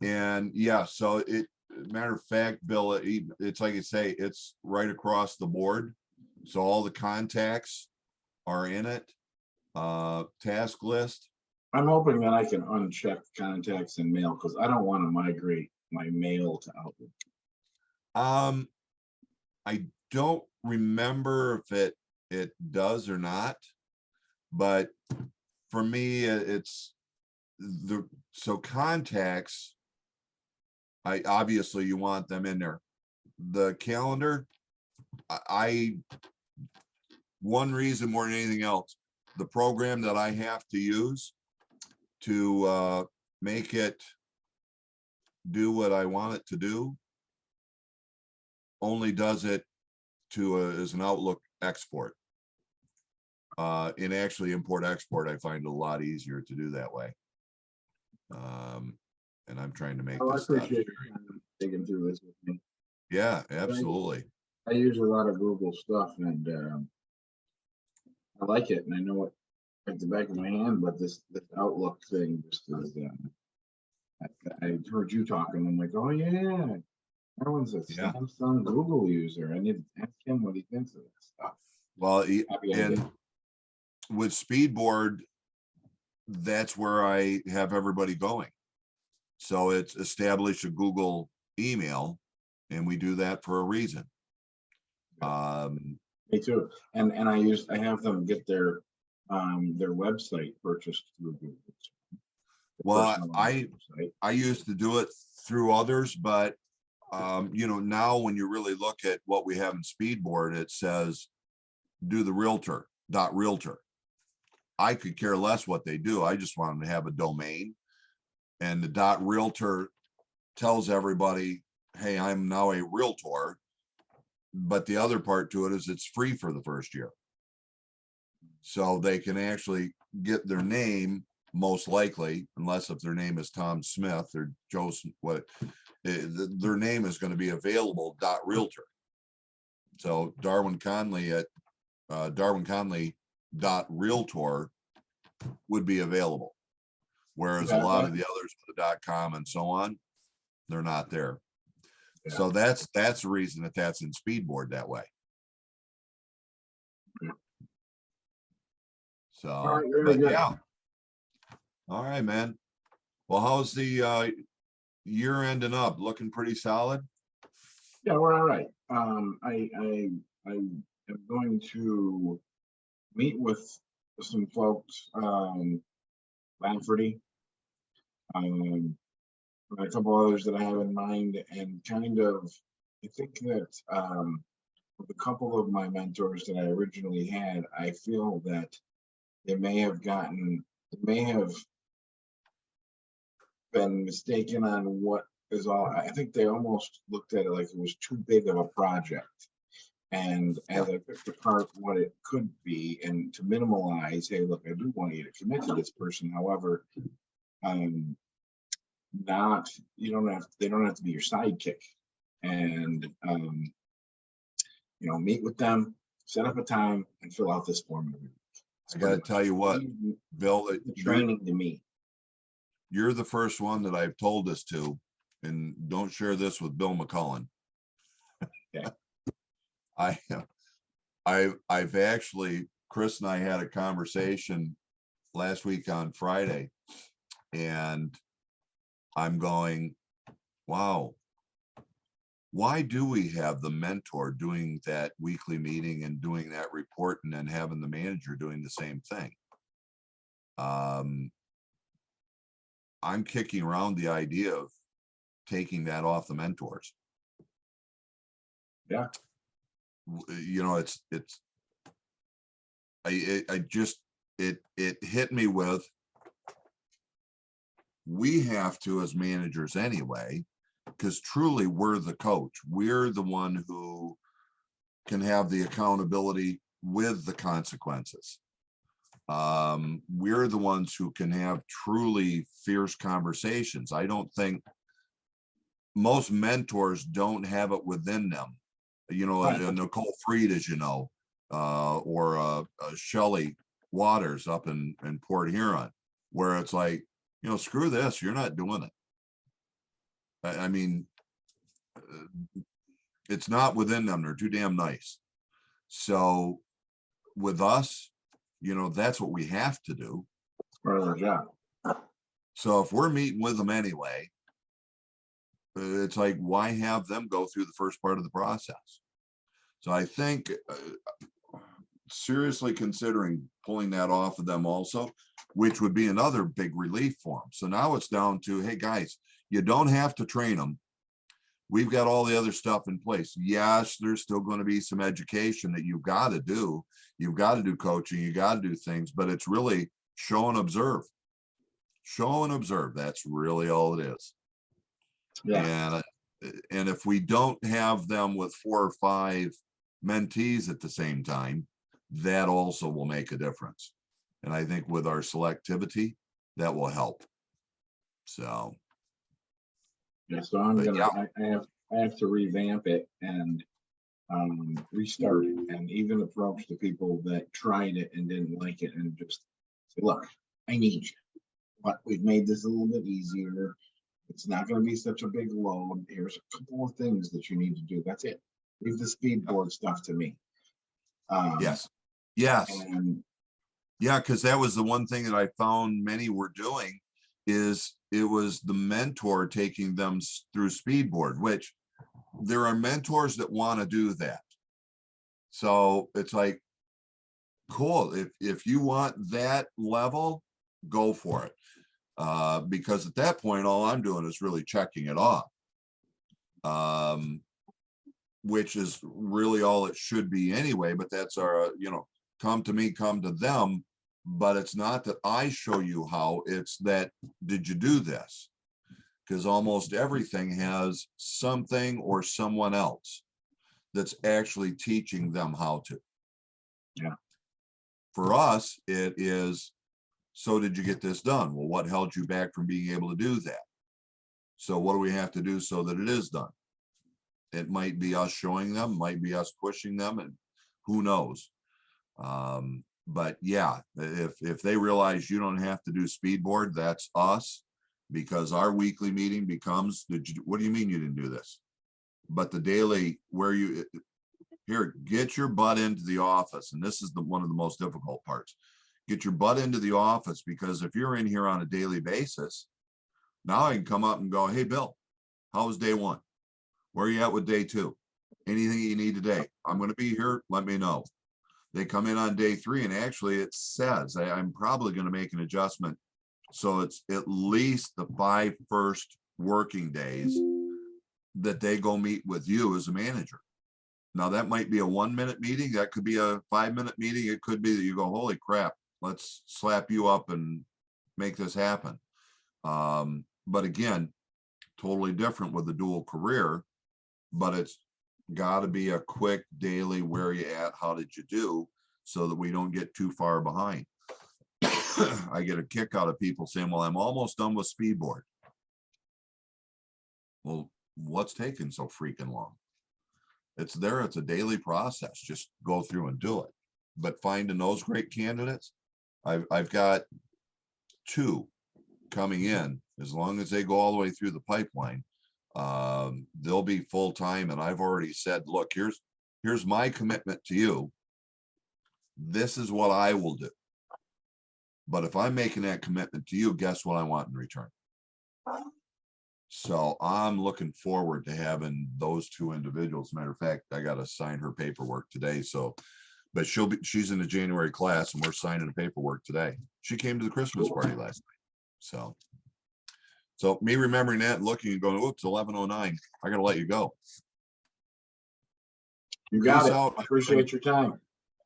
And yeah, so matter of fact, Bill, it's like you say, it's right across the board. So all the contacts are in it. Task list. I'm hoping that I can uncheck contacts and mail because I don't want to migrate my mail to Outlook. I don't remember if it does or not, but for me, it's so contacts. Obviously you want them in there. The calendar, one reason more than anything else, the program that I have to use to make it do what I want it to do only does it as an Outlook export. In actually import export, I find it a lot easier to do that way. And I'm trying to make I this stuff. appreciate you digging through this with me. Yeah, absolutely. I use a lot of Google stuff and I like it and I know it at the back of my hand, but this Outlook thing just is I heard you talking. I'm like, oh yeah, that one's a Samsung Google user. I need to ask him what he thinks of that stuff. Well, and with Speedboard, that's where I have everybody going. So it's establish a Google email, and we do that for a reason. Me too. And I have them get their website purchased through Google. Well, I used to do it through others, but now when you really look at what we have in Speedboard, it says do the realtor. I could care less what they do. I just want them to have a domain, and the .realtor tells everybody, hey, I'm now a realtor. But the other part to it is it's free for the first year. So they can actually get their name, most likely, unless if their name is Tom Smith or Joe, their name is going to be available .realtor. So Darwin Conley at darwinconley.realtor would be available. Whereas a lot of the others with the .com and so on, they're not there. Yeah. So that's the reason that's in Speedboard that way. So, all right, but yeah. All right, man. Well, how's the year ending up? Looking pretty solid? Yeah, we're all right. I am going to meet with some folks, Lafferty, a couple others that I have in mind, and kind of, I think that with a couple of my mentors that I originally had, I feel that they may have been mistaken on what is all. I think they almost looked at it like it was too big of a project. And as I picked apart what it could be and to minimalize, hey, look, I do want you to commit to this person. However, they don't have to be your sidekick, and meet with them, set up a time, and fill out this form. I got to tell you what, Bill, training to me. You're the first one that I've told this to, and don't share this with Bill McCullen. Yeah. I've actually, Chris and I had a conversation last week on Friday, and I'm going, wow, why do we have the mentor doing that weekly meeting and doing that report and then having the manager doing the same thing? I'm kicking around the idea of taking that off the mentors. Yeah. It hit me with, we have to, as managers anyway, because truly we're the coach. We're the one who can have the accountability with the consequences. We're the ones who can have truly fierce conversations. I don't think most mentors don't have it within them. You know, Right. Nicole Freed, as you know, or Shelley Waters up in Port Huron, where it's like, you know, screw this, you're not doing it. I mean, it's not within them. They're too damn nice. So with us, you know, that's what we have to do. Part of their job. So if we're meeting with them anyway, it's like, why have them go through the first part of the process? So I think seriously considering pulling that off of them also, which would be another big relief for them. So now it's down to, hey guys, you don't have to train them. We've got all the other stuff in place. Yes, there's still going to be some education that you've got to do. You've got to do coaching, you got to do things, but it's really show and observe. Show and observe. That's really all it is. Yeah. And if we don't have them with 4 or 5 mentees at the same time, that also will make a difference. And I think with our selectivity, that will help. So. Yeah, so I'm But gonna, I have to revamp it and restart it, and even approach the people that tried it and didn't like it, and just say, look, I need you, but we've made this a little bit easier. It's not gonna be such a big load. Here's a couple of things that you need to do. That's it. Leave the speed board stuff to me. Yes. And Yeah, because that was the one thing that I found many were doing, is it was the mentor taking them through Speedboard, which there are mentors that want to do that. So it's like, cool, if you want that level, go for it. Because at that point, all I'm doing is really checking it off. Which is really all it should be anyway, but that's our, you know, come to me, come to them. But it's not that I show you how, it's that, did you do this? Because almost everything has something or someone else that's actually teaching them how to. Yeah. For us, it is, so did you get this done? Well, what held you back from being able to do that? So what do we have to do so that it is done? It might be us showing them, might be us pushing them, and who knows? But yeah, if they realize you don't have to do Speedboard, that's us, because our weekly meeting becomes, what do you mean you didn't do this? But the daily, where you, here, get your butt into the office. And this is one of the most difficult parts. Get your butt into the office, because if you're in here on a daily basis, now I can come up and go, hey, Bill, how was day 1? Where are you at with day 2? Anything you need today? I'm going to be here. Let me know. They come in on day 3, and actually it says, I'm probably going to make an adjustment. So it's at least the 5 first working days that they go meet with you as a manager. Now that might be a 1-minute meeting. That could be a 5-minute meeting. It could be that you go, holy crap, let's slap you up and make this happen. But again, totally different with the dual career, but it's got to be a quick daily, where you at, how did you do, so that we don't get too far behind. I get a kick out of people saying, well, I'm almost done with Speedboard. Well, what's taking so freaking long? It's there. It's a daily process. Just go through and do it. But finding those great candidates, I've got 2 coming in. As long as they go all the way through the pipeline, they'll be full-time. And I've already said, look, here's my commitment to you. This is what I will do. But if I'm making that commitment to you, guess what I want in return? So I'm looking forward to having those 2 individuals. Matter of fact, I got to sign her paperwork today. So, but she's in the January class, and we're signing the paperwork today. She came to the Christmas party last night. So me remembering that and looking and going, oops, 11:09. I got to let you go. you got Peace it. out. Appreciate your time.